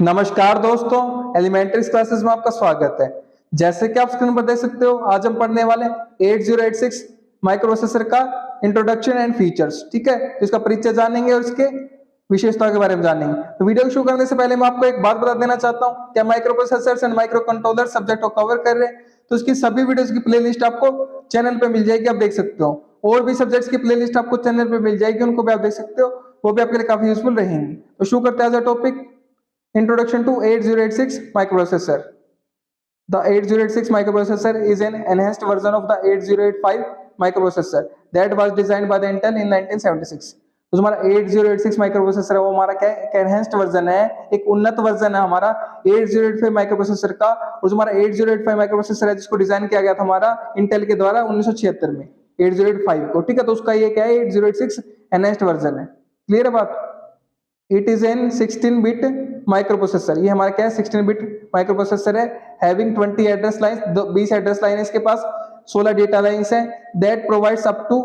नमस्कार दोस्तों, elementary classes में आपका स्वागत है। जैसे कि आप स्क्रीन पर देख सकते हो, आज हम पढ़ने वाले 8086 माइक्रो प्रोसेसर का इंट्रोडक्शन एंड फीचर्स। ठीक है, तो इसका परिचय जानेंगे और इसके विशेषताओं के बारे में जानेंगे। तो वीडियो शुरू करने से पहले मैं आपको एक बात बता देना चाहता हूँ, क्या micro processors and micro controller subject को कवर कर रहे हैं, तो इसकी सभी वीडियोस की प्लेलिस्ट आपको चैनल पे मिल जाएगी, आप देख सकते हो। और भी सब्जेक्ट्स की प्लेलिस्ट आपको चैनल पे मिल जाएगी, उनको भी आप देख सकते हो, वो भी आपके लिए काफी यूजफुल रहेंगी। तो शुरू करते हैं आज topic Introduction to 8086 microprocessor. The 8086 microprocessor is an enhanced version of the 8085 microprocessor that was designed by the Intel in 1976. तो हमारा 8086 माइक्रोप्रोसेसर है, वो हमारा क्या है, एक एनहेंस्ड वर्जन है, एक उन्नत वर्जन है हमारा 8085 माइक्रोप्रोसेसर का। और जो हमारा 8085 माइक्रोप्रोसेसर है, जिसको डिजाइन किया गया था हमारा इंटेल के द्वारा 1976 में 8085 को। ठीक है, तो उसका ये क्या है, 8086 एनहेंस्ड वर्जन है। क्लियर है बात। It is an 16 bit microprocessor, ये हमारा क्या है, 16 बिट माइक्रोप्रोसेसर है। Having 20 address lines, 20 address line है इसके पास, 16 डेटा लाइंस है। That provides up to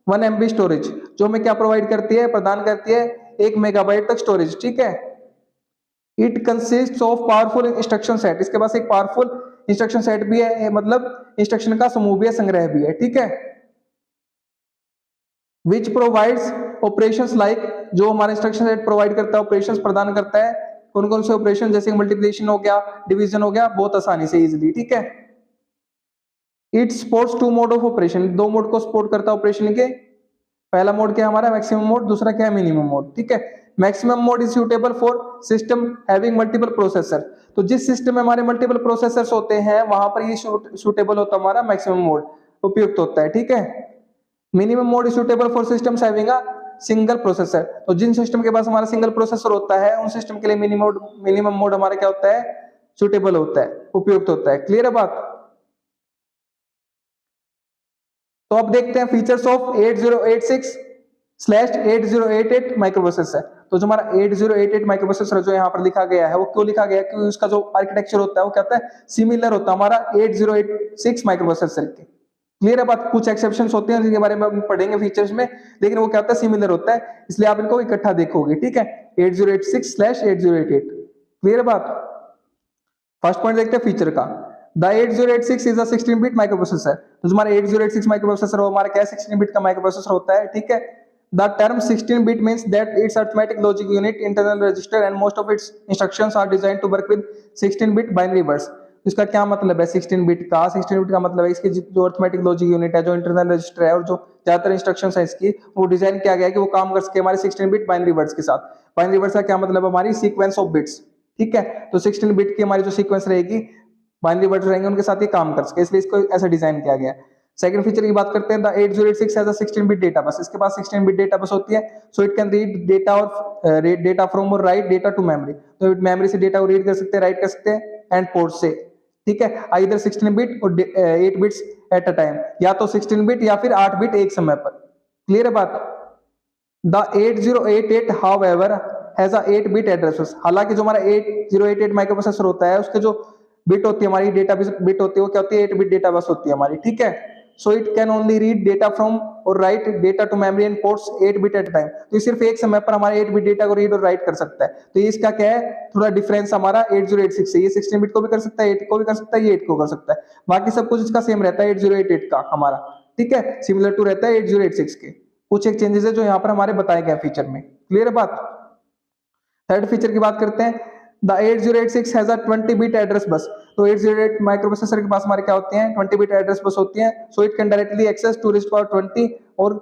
1 MB storage, जो हमें क्या प्रोवाइड करती है, प्रदान करती है 1 मेगाबाइट तक स्टोरेज। ठीक है। It consist of powerful instruction set, इसके पास एक पावरफुल इंस्ट्रक्शन सेट भी है, मतलब इंस्ट्रक्शन का समूह भी है, संग्रह भी है। ठीक है। विच प्रोवाइड्स ऑपरेशंस लाइक, जो हमारा इंस्ट्रक्शन सेट प्रोवाइड करता है, ऑपरेशंस प्रदान करता है। कौन कौन से ऑपरेशन, जैसे मल्टीप्लिकेशन हो गया, डिवीजन हो गया, बहुत आसानी से, इजीली। ठीक है। It supports 2 mode of operation, 2 mode को सपोर्ट करता है ऑपरेशन के। पहला मोड क्या है हमारा, मैक्सिमम मोड, दूसरा क्या है, मिनिमम मोड। ठीक है। Maximum mode is suitable for system having multiple processor, तो जिस सिस्टम में हमारे मल्टीपल प्रोसेसर्स होते हैं, वहां पर ये सूटेबल होता है हमारा मैक्सिमम मोड, उपयुक्त होता है। ठीक है। Minimum mode is suitable for systems having a single processor, तो जिन सिस्टम के पास हमारा सिंगल प्रोसेसर होता है, उन सिस्टम के लिए मिनिमम मोड हमारा क्या होता है, सूटेबल होता है, उपयुक्त होता है। क्लियर है बात। तो अब देखते हैं फीचर्स ऑफ 8086/8088 माइक्रोप्रोसेसर। तो जो हमारा 8088 माइक्रोप्रोसेसर जो यहाँ पर लिखा गया है, वो क्यों लिखा गया है, क्योंकि उसका जो आर्किटेक्चर होता है वो क्या होता है, सिमिलर होता है हमारा 8086 माइक्रोप्रोसेसर के। क्लियर है बात। कुछ एक्सेप्शंस होते हैं जिनके बारे में हम पढ़ेंगे फीचर्स में, लेकिन वो क्या होता है, सिमिलर होता है, इसलिए आप इनको इकट्ठा देखोगे। ठीक है, 8086/8088। क्लियर है बात। फर्स्ट पॉइंट देखते हैं फीचर का। The 8086 is a 16 bit microprocessor, तो हमारा 8086 माइक्रोप्रोसेसर वो हमारा क्या है, 16 बिट का माइक्रोप्रोसेसर होता है। ठीक है। The term 16 bit means that its arithmetic logic unit, internal register and most of its instructions are designed to work with 16 bit binary words। इसका क्या मतलब है 16 बिट का, 16 बिट का मतलब है इसकी जो अर्थमेटिक लॉजिक यूनिट है, जो इंटरनल रजिस्टर है, और जो ज्यादातर इंस्ट्रक्शंस है इसकी, वो डिजाइन किया गया है कि वो काम कर सके हमारे 16 बिट बाइनरी वर्ड्स के साथ। बाइनरी वर्ड्स का क्या मतलब है, हमारी सीक्वेंस ऑफ बिट्स। ठीक है। तो 16 बिट की हमारी जो सीक्वेंस रहेगी, बाइनरी वर्ड्स रहेंगे, उनके साथ ये काम कर सके, इसलिए इसको ऐसा डिजाइन किया गया है। सेकंड फीचर की बात करते हैं, the 8086 has a 16 bit data bus, इसके पास 16 बिट डेटा बस होती है। So it can read data और डेटा फ्रॉम और राइट डेटा टू मेमोरी, तो मेमोरी से डेटा को रीड कर सकते हैं, राइट कर सकते हैं एंड पोर्ट से। ठीक है। आइदर 16 बिट और 8 बिट्स एट अ टाइम, या तो 16 बिट या फिर 8 बिट एक समय पर। क्लियर है बात। The 8088 however has a 8 bit address bus, हालांकि जो हमारा 8088 माइक्रोप्रोसेसर होता है, उसके जो बिट होती है हमारी, डेटा बिट होती है, वो क्या होती है, 8 बिट डेटा बस होती है हमारी। ठीक है। So it can only read data from और write data to memory and ports 8 bit at time, तो ये सिर्फ एक समय पर हमारे 8 बिट डेटा को रीड और राइट कर सकता है। तो ये इसका क्या है, थोड़ा डिफरेंस हमारा 8086 से, ये 16 बिट को भी कर सकता है, 8 को भी कर सकता है, ये 8 को कर सकता है, बाकी सब कुछ इसका सेम रहता है 8088 का हमारा। ठीक है। सिमिलर टू रहता है 8086 के। कुछ एक चेंजेस है जो यहाँ पर हमारे बताए गए फीचर में। क्लियर है बात। थर्ड फीचर की बात करते हैं, the 8086 has a 20 bit address bus, तो 808 माइक्रोप्रोसेसर के पास हमारे क्या होते हैं, 20 बिट एड्रेस बस होती हैं। So it can directly access 2^20 और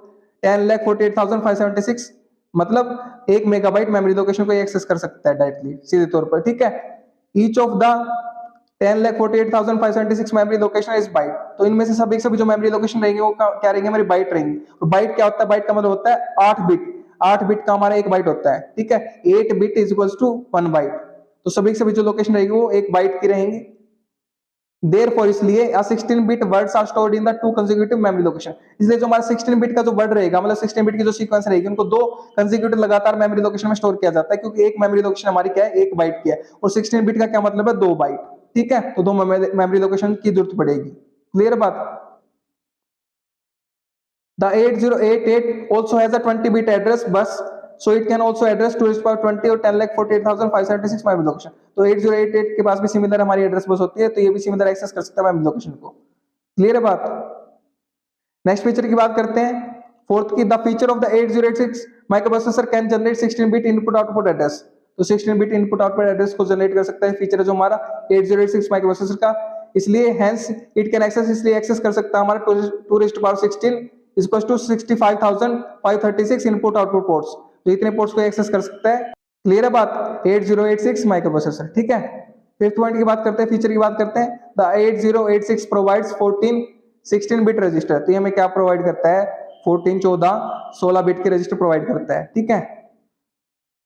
10,48,576, मतलब 1 मेगाबाइट मेमोरी लोकेशन को एक्सेस कर सकता है डायरेक्टली, सीधे तौर पर। ठीक है। Each of the 10,48,576 memory location is byte, तो इनमें से सभी जो मेमोरी लोकेशन रहेंगे वो क्या रहेंगे, हमारी बाइट रहेंगी। तो बाइट क्या होता है, बाइट का मतलब होता है 8 बिट, 8 बिट का हमारा 1 बाइट होता है। ठीक है। 8 bit is equals to 1 byte, तो सभी जो लोकेशन रहेगी वो 1 बाइट की रहेंगी। देयरफॉर इसलिए 16 bit words are stored in the 2 consecutive memory location, इसलिए जो हमारा 16 बिट का जो वर्ड रहेगा, मतलब 16 बिट की जो सीक्वेंस रहेगी, उनको 2 कंसेक्यूटिव लगातार मेमोरी लोकेशन में स्टोर किया जाता है, क्योंकि एक मेमोरी लोकेशन हमारी क्या है, 1 बाइट की है, और 16 बिट का क्या मतलब है, 2 बाइट। ठीक है। तो 2 मेमोरी लोकेशन की जरूरत पड़ेगी। क्लियर बात। The 8088 also has a 20 bit address bus so it can also address 2 और 10,48,576 मेमोरी लोकेशन। तो 8088 के पास भी सिमिलर हमारी एड्रेस बस होती है, तो ये भी सिमिलर एक्सेस कर सकता है मेमोरी लोकेशन को। क्लियर है बात? नेक्स्ट फीचर की बात करते हैं, फोर्थ की, the feature of the 8086 microprocessor can generate 16 bit input output address. तो 16 बिट इनपुट आउटपुट एड्रेस को जनरेट कर सकता है, फीचर है जो हमारा 8086 माइक्रोप्रोसेसर का, इसलिए हेंस इट कैन एक्सेस, इसलिए एक्सेस कर सकता है हमारा 2 is equals to 65,536 input output ports. तो इतने पोर्ट्स को एक्सेस कर सकता है। क्लियर है बात? 8086 माइक्रोप्रोसेसर। ठीक है, फिफ्थ पॉइंट की बात करते हैं, फीचर की बात करते हैं, द 8086 प्रोवाइड्स 14 16 बिट रजिस्टर। तो ये हमें क्या प्रोवाइड करता है? 14 14 16 बिट के रजिस्टर प्रोवाइड करता है। ठीक है,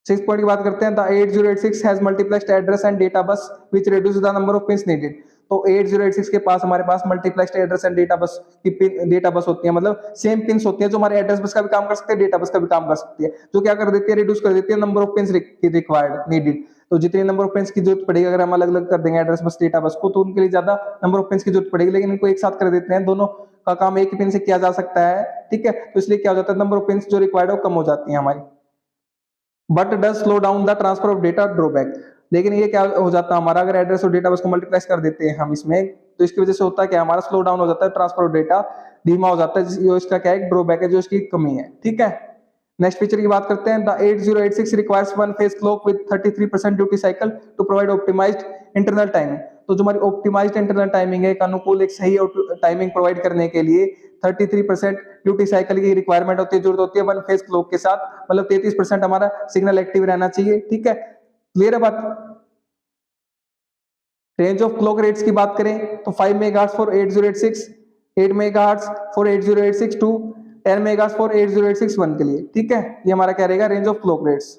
सिक्स पॉइंट की बात करते हैं, the 8086 has multiplexed address and data bus which reduce the number of pins needed. तो 8086 के पास हमारे पास multiplexed address and data bus की डेटा बस होती है, मतलब सेम पिन्स होती है जो हमारे एड्रेस बस का भी काम कर सकते हैं, डेटा बस का भी काम कर सकती है, जो क्या कर देती है? रिड्यूस कर देती है number of pins required needed. तो जितने नंबर ऑफ पिन्स की जरूरत पड़ेगी, अगर हम अलग अलग कर देंगे एड्रेस बस डेटा बस को, तो उनके लिए ज्यादा नंबर ऑफ पिन्स की जरूरत पड़ेगी, लेकिन इनको एक साथ कर देते हैं, दोनों का काम एक ही पिन से किया जा सकता है। ठीक है, तो इसलिए क्या हो जाता है, नंबर ऑफ पिन्स जो रिक्वायर्ड है वो कम हो जाती है हमारी। But does slow down the transfer of data drawback. लेकिन ये क्या हो जाता है हमारा, अगर एड्रेस और डेटा बस को मल्टीप्लेक्स कर देते हैं हम इसमें, तो इसकी वजह से होता है क्या, हमारा स्लो डाउन हो जाता है, ट्रांसफर ऑफ डेटा धीमा हो जाता है, जो इसका क्या है, ड्रॉबैक है, जो इसकी कमी है। ठीक है, नेक्स्ट फीचर की बात करते हैं, the 8086 requires one phase clock with 33% duty cycle to provide optimized internal timing. तो जो हमारी ऑप्टिमाइज्ड इंटरनल टाइमिंग है, एक अनुकूल एक सही टाइमिंग प्रोवाइड करने के लिए 33% ड्यूटी साइकिल की रिक्वायरमेंट होती है, जरूरत होती है वन फेज क्लॉक के साथ, मतलब 33% हमारा सिग्नल एक्टिव रहना चाहिए। ठीक है, क्लियर है बात? रेंज ऑफ क्लॉक रेट्स की बात करें तो 5 megahertz for 8086, 8 megahertz for 8086 to 10 megahertz for 8086 के लिए। ठीक है, ये हमारा क्या रहेगा, range of clock rates.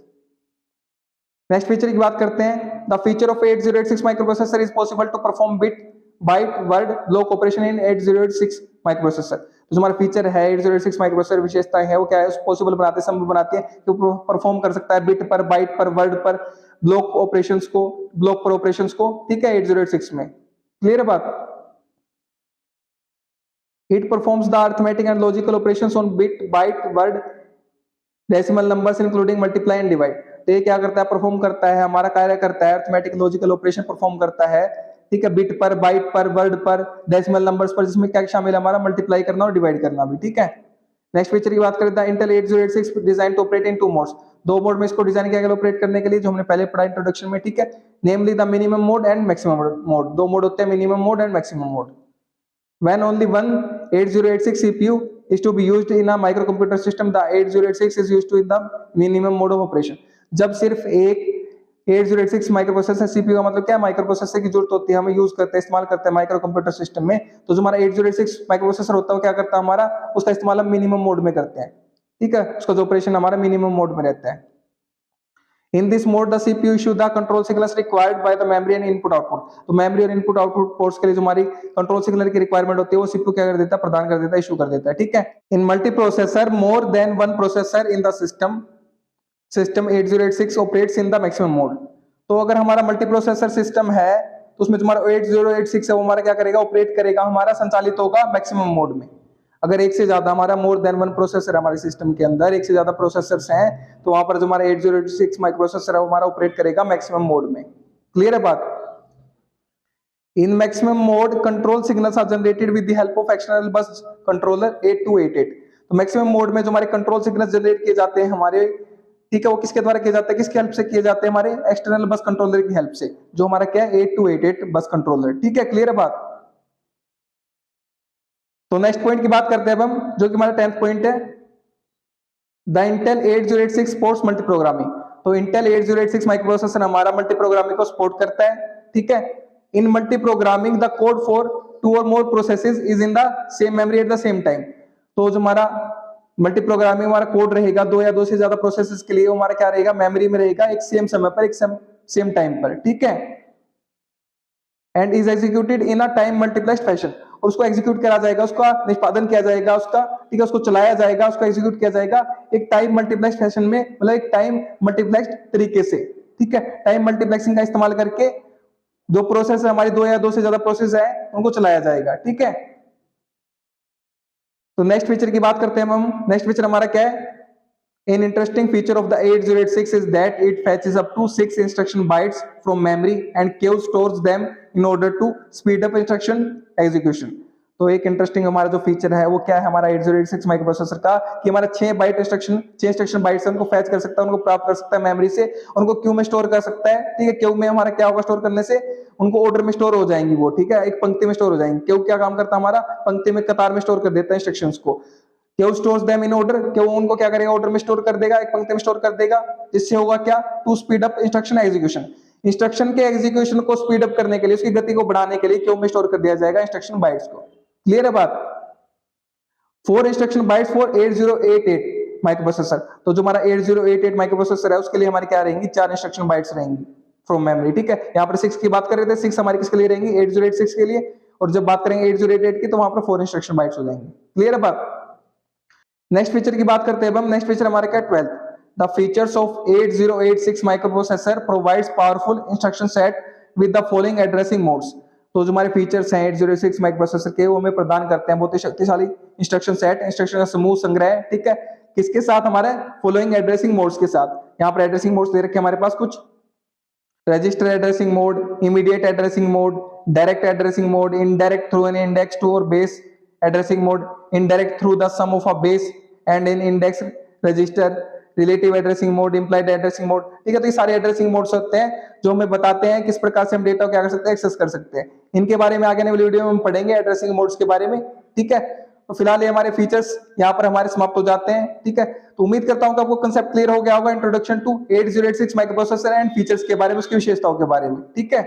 Next feature की बात करते हैं, the feature of 8086 microprocessor is possible to perform bit byte word block operation in 8086 microprocessor. तो हमारा फीचर है 8086 माइक्रोप्रोसेसर विशेषता है वो क्या है, पॉसिबल बनाते हैं, संभव बनाते हैं कि परफॉर्म कर सकता है बिट पर, बाइट पर, वर्ड पर ब्लॉक ऑपरेशंस को, ब्लॉक पर ऑपरेशंस को। ठीक है, 8086 में। क्लियर है बात? It performs the arithmetic and logical operations on bit, byte, word, decimal numbers including multiply and divide. तो ये क्या करता है, परफॉर्म करता है, हमारा कार्य करता है, अरिथमेटिक लॉजिकल ऑपरेशन परफॉर्म करता है। ठीक है, बिट पर, बाइट पर, वर्ड पर, डेसिमल नंबर्स पर, जिसमें क्या शामिल है हमारा, मल्टीप्लाई करना और डिवाइड करना भी। ठीक है, नेक्स्ट फीचर की बात करें, the Intel 8086 design to operate in two modes. दो मोड में इसको डिजाइन किया गया ऑपरेट करने के लिए, जो हमने पहले पढ़ा इंट्रोडक्शन में। ठीक है, namely the minimum mode and maximum mode. दो मोड होते हैं, minimum mode and maximum mode. When only one 8086 CPU is to be used in a microcomputer system, the 8086 is used to in the minimum mode of operation। जब सिर्फ एक 8086 microprocessor CPU का मतलब क्या है, माइक्रोप्रोसेसर की जरूरत होती है, हमें यूज करते हैं, इस्तेमाल करते हैं माइक्रो कंप्यूटर सिस्टम में। तो जो हमारा 8086 माइक्रोप्रोसेसर होता है वो क्या करता है हमारा, उसका इस्तेमाल हम मिनिमम मोड में करते हैं। ठीक है, उसका जो ऑपरेशन हमारा मिनिमम मोड में रहता है। In this mode, the CPU issue the control signals required by the memory and input output। तो मेमोरी और इनपुट आउटपुट पोर्ट्स के लिए जो हमारी कंट्रोल सिग्नल की रिक्वायरमेंट होती है वो सीपीयू क्या कर देता है, प्रदान कर देता है, इशू कर देता है। ठीक है, in multi processor more than one processor in the system 8086 operates in the maximum mode. तो अगर हमारा मल्टी प्रोसेसर सिस्टम है तो उसमें तुम्हारा 8086 है वो हमारा क्या करेगा, ऑपरेट करेगा, हमारा संचालित होगा मैक्सिमम मोड में। अगर एक से ज्यादा हमारा मोर देन वन प्रोसेसर हमारे सिस्टम के अंदर, एक से ज्यादा प्रोसेसर्स हैं, तो वहां पर जो हमारा 8086 माइक्रोप्रोसेसर है हमारा ऑपरेट करेगा मैक्सिमम मोड में। क्लियर है बात? In maximum mode control signals are generated with the help of external bus controller 8288। तो मैक्सिमम मोड में जो हमारे कंट्रोल सिग्नल्स जनरेट किए जाते हैं हमारे, ठीक है, वो किसके द्वारा किए जाते हैं, किसकी हेल्प से किए जाते हैं, हमारे एक्सटर्नल बस कंट्रोलर की हेल्प से, जो हमारा क्या है 8288 बस कंट्रोलर। ठीक है, क्लियर है बात? तो नेक्स्ट पॉइंट की बात करते हैं अब हम, जो कि हमारा 10th पॉइंट है, the Intel 8086 supports multi programming. तो इंटेल 8086 माइक्रोप्रोसेसर हमारा मल्टी प्रोग्रामिंग को सपोर्ट करता है। ठीक है, in multi programming the code for 2 और more processes is in the same memory at the same time. तो जो हमारा मल्टी प्रोग्रामिंग हमारा कोड रहेगा, 2 या 2 से ज्यादा प्रोसेसेस के लिए, वो हमारा क्या रहेगा, मेमोरी में रहेगा, एक सेम समय पर, एक सेम टाइम पर। ठीक है, and is executed in a time multiplexed fashion. और उसको एग्जीक्यूट करा जाएगा, उसका निष्पादन किया जाएगा, उसका, ठीक है, उसको चलाया जाएगा, उसका एग्जीक्यूट किया जाएगा एक टाइम मल्टीप्लेक्स फैशन में, मतलब एक टाइम मल्टीप्लेक्स तरीके से। ठीक है, टाइम मल्टीप्लेक्सिंग का इस्तेमाल करके जो प्रोसेस है हमारी, 2 या 2 से ज्यादा प्रोसेस है, उनको चलाया जाएगा। ठीक है, तो नेक्स्ट फीचर की बात करते हैं हम। नेक्स्ट फीचर हमारा क्या है, An interesting feature of the 8086 is that it fetches up to 6 instruction bytes from memory and queue stores them in order to speed up instruction execution. तो एक इंटरेस्टिंग हमारा जो फीचर है वो क्या है हमारा 8086 माइक्रो प्रोसेसर का कि हमारा 6 इंस्ट्रक्शन बाइट्स उनको फैच कर सकता है, उनको प्राप्त कर सकता है मेमोरी से, उनको क्यू में स्टोर कर सकता है। ठीक है, क्यू में हमारा क्या होगा, स्टोर करने से उनको ऑर्डर में स्टोर हो जाएंगी वो। ठीक है, एक पंक्ति में स्टोर हो जाएंगे। क्यू क्या काम करता है हमारा, पंक्ति में कतार में स्टोर कर देता है इंस्ट्रक्शंस को। Q stores them in order, Q उनको क्या करेगा, ऑर्डर में स्टोर कर देगा, एक पंक्ति में स्टोर कर देगा। इससे होगा क्या, to speed up instruction execution. Instruction के एग्जीक्यूशन को स्पीड अप करने के लिए, उसकी गति को बढ़ाने के लिए क्यू में स्टोर कर दिया जाएगा इंस्ट्रक्शन बाइट्स को। क्लियर है बात। 4 इंस्ट्रक्शन बाइट्स फॉर 8088 माइक्रोप्रोसेसर। तो जो हमारा 8088 माइक्रोप्रोसेसर है उसके लिए हमारी क्या रहेंगी, 4 इंस्ट्रक्शन बाइट्स रहेंगी फ्रॉम मेमोरी। ठीक है, यहाँ पर 6 की बात कर रहे थे, 6 हमारी किसके लिए रहेंगी, 8086 के लिए। और जब बात करेंगे 8088 की तो वहां पर 4 इंस्ट्रक्शन बाइट्स हो जाएंगे। क्लियर है बात। नेक्स्ट फीचर की बात करते हैं हम। नेक्स्ट फीचर हमारे क्या, 12th। The features of 8086 microprocessor provides powerful instruction set with the following addressing modes. तो जो हमारे फीचर्स हैं 8086 माइक्रोप्रोसेसर के, वो हमें प्रदान करते हैं बहुत ही शक्तिशाली इंस्ट्रक्शन सेट, इंस्ट्रक्शन का समूह संग्रह। ठीक है, किसके साथ, हमारे फॉलोइंग एड्रेसिंग मोड्स के साथ। यहाँ पर एड्रेसिंग मोड्स दे रखे हमारे पास कुछ, register addressing mode, immediate addressing mode, direct addressing mode, indirect through an index to और base addressing mode, indirect through the sum of a base and an index register, relative addressing mode, implied addressing mode. ठीक है, तो ये सारे addressing modes होते हैं जो हमें बताते हैं किस प्रकार से हम डेटा को क्या कर सकते हैं, एक्सेस कर सकते हैं। इनके बारे में आगे वाली वीडियो में हम पढ़ेंगे एड्रेसिंग मोड्स के बारे में। ठीक है, तो फिलहाल ये हमारे फीचर्स यहाँ पर हमारे समाप्त हो जाते हैं। ठीक है, तो उम्मीद करता हूं कि आपको कंसेप्ट क्लियर हो गया होगा introduction to 8086 microprocessor and features के बारे में, उसकी विशेषताओं के बारे में। ठीक है,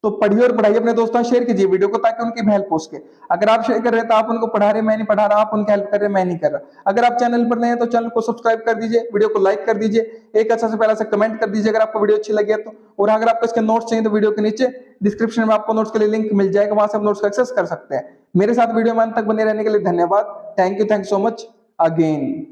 तो पढ़िए और पढ़ाइए अपने दोस्तों, शेयर कीजिए वीडियो को ताकि उनकी भी हेल्प हो सके। अगर आप शेयर कर रहे हैं तो आप उनको पढ़ा रहे, मैं नहीं पढ़ा रहा, आप उनकी हेल्प कर रहे, मैं नहीं कर रहा। अगर आप चैनल पर नए हैं तो चैनल को सब्सक्राइब कर दीजिए, वीडियो को लाइक कर दीजिए, एक अच्छा से पहला से कमेंट कर दीजिए अगर आपको वीडियो अच्छी लगी है तो। और अगर आपको इसके नोट्स चाहिए तो वीडियो के नीचे डिस्क्रिप्शन में आपको नोट्स के लिए लिंक मिल जाएगा, वहां से आप नोट्स को एक्सेस कर सकते हैं। मेरे साथ वीडियो में अंत तक बने रहने के लिए धन्यवाद। Thank you so much again.